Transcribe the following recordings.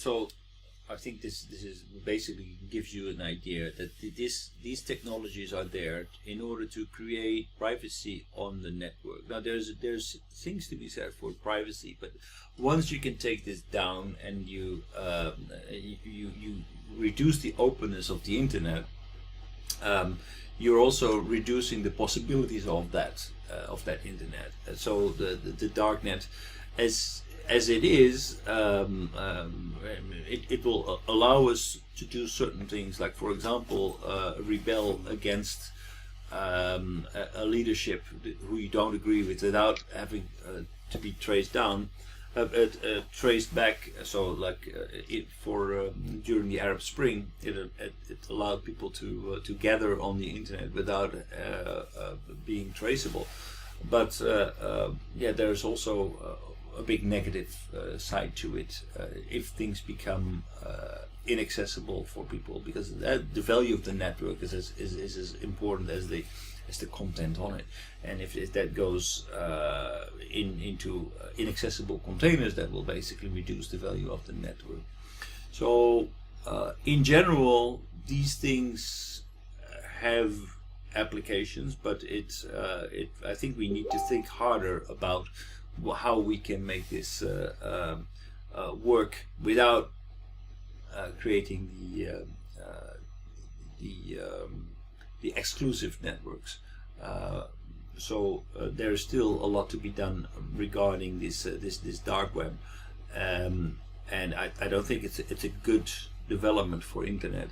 So I think this is basically gives you an idea that these technologies are there in order to create privacy on the network. Now there's things to be said for privacy, but once you can take this down and you reduce the openness of the internet, you're also reducing the possibilities of that internet. So the darknet, as it is, it will allow us to do certain things, like for example, rebel against a leadership who you don't agree with without having to be traced down, traced back. So like during the Arab Spring, it allowed people to gather on the internet without being traceable. But there's also a big negative side to it if things become inaccessible for people, because the value of the network is as important as the content on it. And if that goes into inaccessible containers, that will basically reduce the value of the network. So in general, these things have applications, but I think we need to think harder about how we can make this work without creating the exclusive networks. So there's still a lot to be done regarding this dark web, and I don't think it's a good development for internet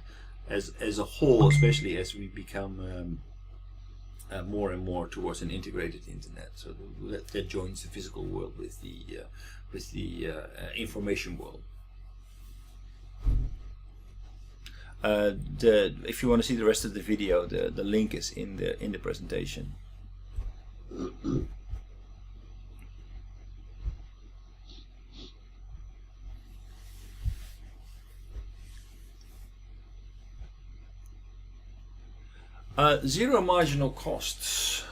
as a whole, especially as we become more and more towards an integrated internet, so that joins the physical world with the information world. If you want to see the rest of the video, the link is in the presentation. Zero marginal costs.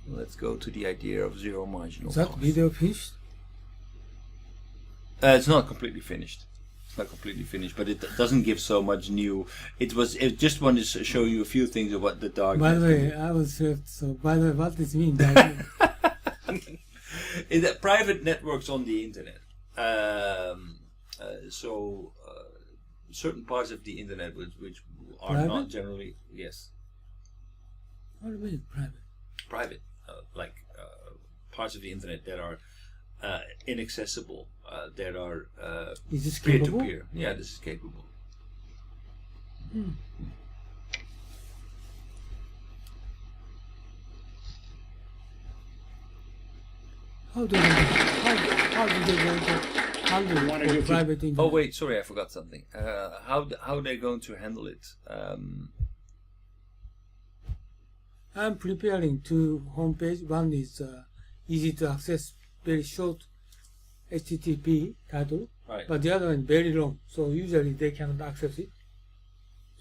Let's go to the idea of zero marginal costs. Is that video finished? It's not completely finished. It's not completely finished, but it doesn't give so much new. It just wanted to show you a few things of what the dark. By the way, I was so. By the way, what does it mean? Is that private networks on the internet? Certain parts of the internet which are private? not generally, yes. What do you mean private? Private, like parts of the internet that are inaccessible, that are Is this peer to capable? peer. Yeah, this is capable. How do they going to handle private internet? Oh wait, sorry, I forgot something. How they're going to handle it? I'm preparing two homepage. One is easy to access, very short HTTP title, Right. but the other one is very long, so usually they cannot access it.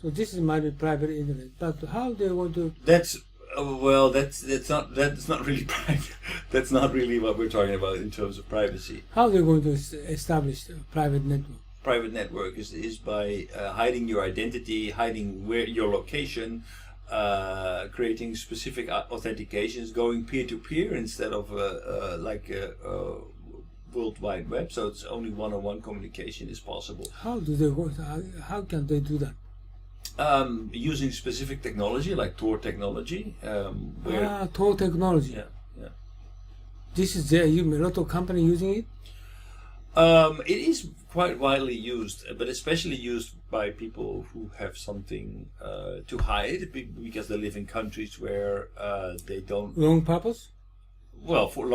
So this is might be private internet, but how they want to? That's not really private. That's not really what we're talking about in terms of privacy. How they're going to establish a private network? Private network is by hiding your identity, hiding where your location, creating specific authentications, going peer to peer instead of like a World Wide Web. So it's only one-on-one communication is possible. How do they go? How can they do that? Using specific technology like Tor technology. Tor technology. Yeah. This is there. A lot of company using it. It is quite widely used, but especially used by people who have something to hide because they live in countries where they don't. Wrong purpose? Well, for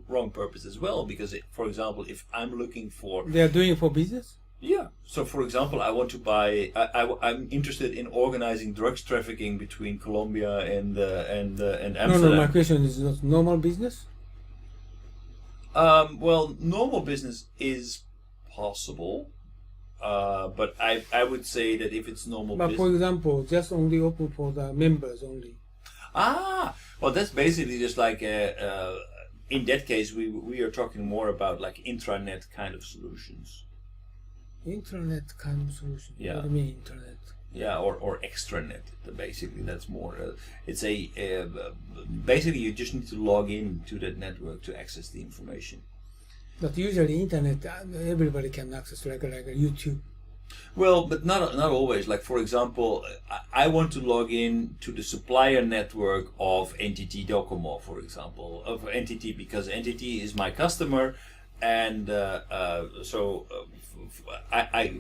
wrong purpose as well, because for example, if I'm looking for. They are doing it for business? Yeah. So, for example, I want to buy. I'm interested in organizing drugs trafficking between Colombia and Amsterdam. No. My question is not normal business. Well, normal business is possible, but I would say that if it's normal But business. for example, just only open for the members only. Well, that's basically just like in that case we are talking more about like intranet kind of solutions. Intranet kind of solution. Yeah. What do you mean intranet? Yeah, or extranet. Basically, that's more. It's basically you just need to log in to that network to access the information. But usually internet, everybody can access, like YouTube. Well, but not always. Like for example, I want to log in to the supplier network of NTT Docomo, for example, of NTT, because NTT is my customer, and I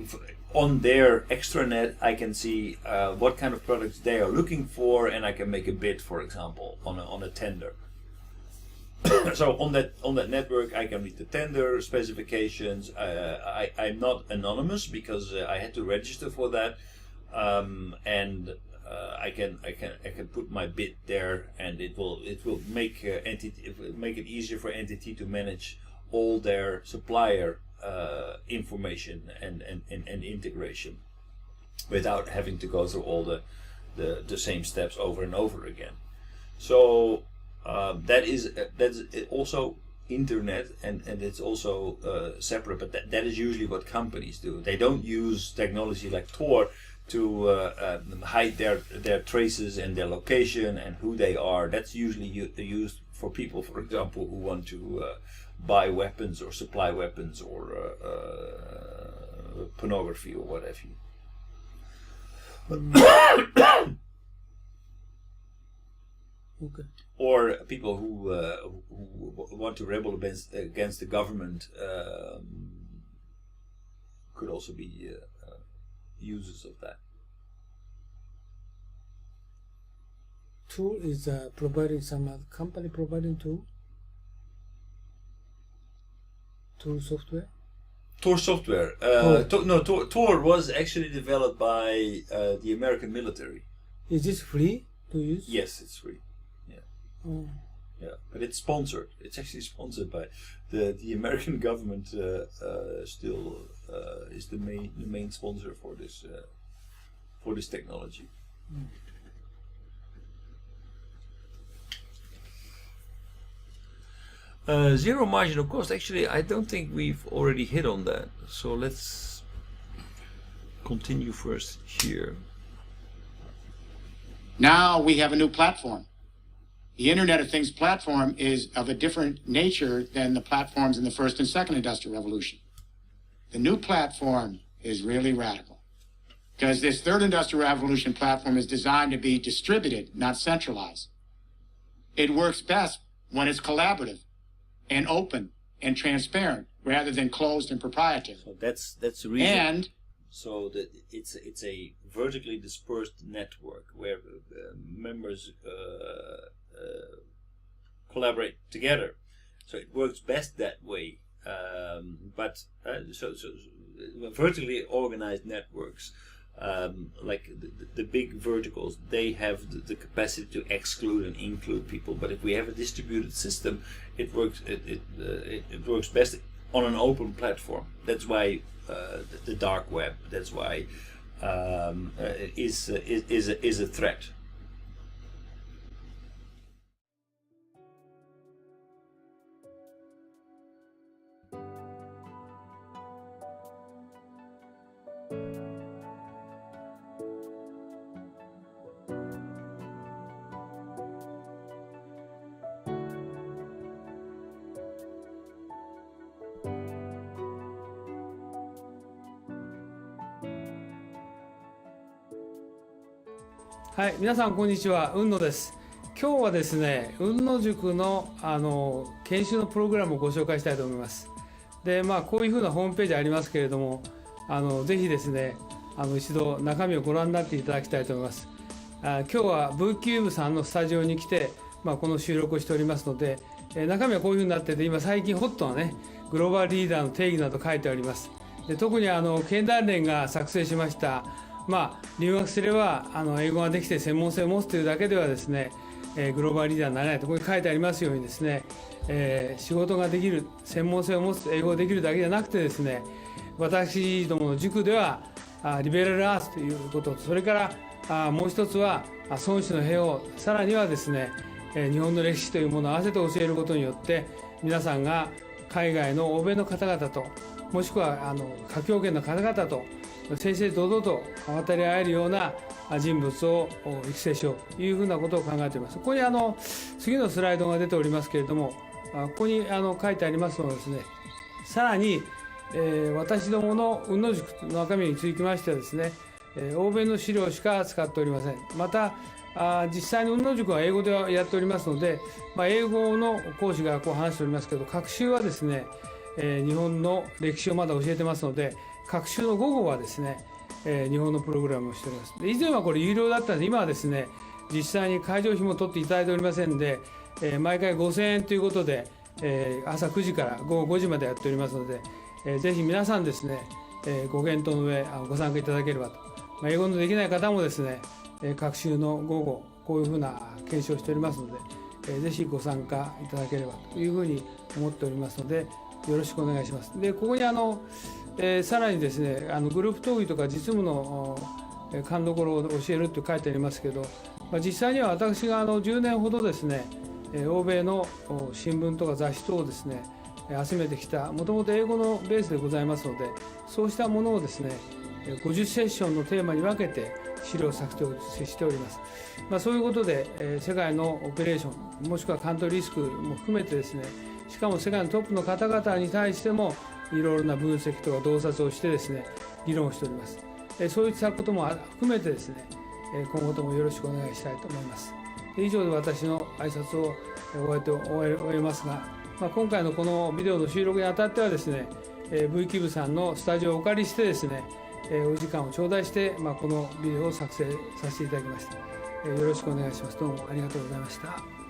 on their extranet I can see what kind of products they are looking for, and I can make a bid, for example, on a tender. So on that network, I can read the tender specifications. I'm not anonymous because I had to register for that, and I can put my bid there, and it will make make it easier for NTT to manage all their supplier information and integration without having to go through all the same steps over and over again. So. That's also internet, and it's also separate, but that is usually what companies do. They don't use technology like Tor to hide their traces and their location and who they are. That's usually used for people, for example, who want to buy weapons or supply weapons or pornography or what have you. Okay. Or people who want to rebel against the government could also be users of that. Tool is providing some company providing tool software. Tor software. Tor was actually developed by the American military. Is this free to use? Yes, it's free. Oh. Yeah, but it's sponsored. It's actually sponsored by the American government. Still is the main sponsor for this technology. Zero marginal cost. Actually, I don't think we've already hit on that. So let's continue first here. Now we have a new platform. The Internet of Things platform is of a different nature than the platforms in the first and second industrial revolution. The new platform is really radical because this third industrial revolution platform is designed to be distributed, not centralized. It works best when it's collaborative and open and transparent rather than closed and proprietary. So that's the reason. And so that it's a vertically dispersed network where members collaborate together. So it works best that way. But vertically organized networks, like the big verticals, they have the capacity to exclude and include people. But if we have a distributed system, it works. It works best on an open platform. That's why the dark web. That's why it is a threat.はい、皆さんこんにちは、雲野です。今日はですね、雲野塾の研修のプログラムをご紹介したいと思います。で、こういうふうなホームページありますけれども、ぜひですね、一度中身をご覧になっていただきたいと思います。今日はブーキューブさんのスタジオに来て、この収録をしておりますので、中身はこういうふうになってて、今最近ホットなね、グローバルリーダーの定義など書いてあります。で、特に経団連が作成しました留学すれば英語ができて専門性を持つというだけではですね、グローバルリーダーになれないとここに書いてありますようにですね、仕事ができる専門性を持つ英語ができるだけじゃなくてですね、私どもの塾ではリベラルアーツということと、それからもう一つは孫子の兵を、さらにはですね、日本の歴史というものを合わせて教えることによって、皆さんが海外の欧米の方々ともしくは下級権の方々と正々堂々と渡り合えるような人物を育成しようというふうなことを考えております。ここに次のスライドが出ておりますけれども、ここに書いてありますのはですね、さらに、私どもの雲野塾の中身につきましてはですね、欧米の資料しか使っておりません。また実際に雲野塾は英語でやっておりますので、英語の講師が話しておりますけど、学習はですね、日本の歴史をまだ教えてますので、学習の午後はですね、日本のプログラムをしております。以前はこれ有料だったので、今はですね、実際に会場費も取っていただいておりませんで、毎回5000円ということで、朝9時から午後5時までやっておりますので、ぜひ皆さんですね、ご検討の上ご参加いただければと。英語のできない方もですね、学習の午後こういうふうな検証をしておりますので、ぜひご参加いただければというふうに思っておりますので、よろしくお願いします。で、ここにさらにですね、グループ討議とか実務の勘どころを教えると書いてありますけど、実際には私が10年ほどですね、欧米の新聞とか雑誌等をですね、集めてきた、もともと英語のベースでございますので、そうしたものをですね、50セッションのテーマに分けて資料作成しております。そういうことで、世界のオペレーション、もしくはカントリーリスクも含めてですね、しかも世界のトップの方々に対しても、いろいろな分析とか洞察をしてですね、議論をしております。そういったことも含めてですね、今後ともよろしくお願いしたいと思います。以上で私の挨拶を終えますが、今回のこのビデオの収録にあたってはですね、V キューブさんのスタジオをお借りしてですね、お時間を頂戴して、このビデオを作成させていただきました。よろしくお願いします。どうもありがとうございました。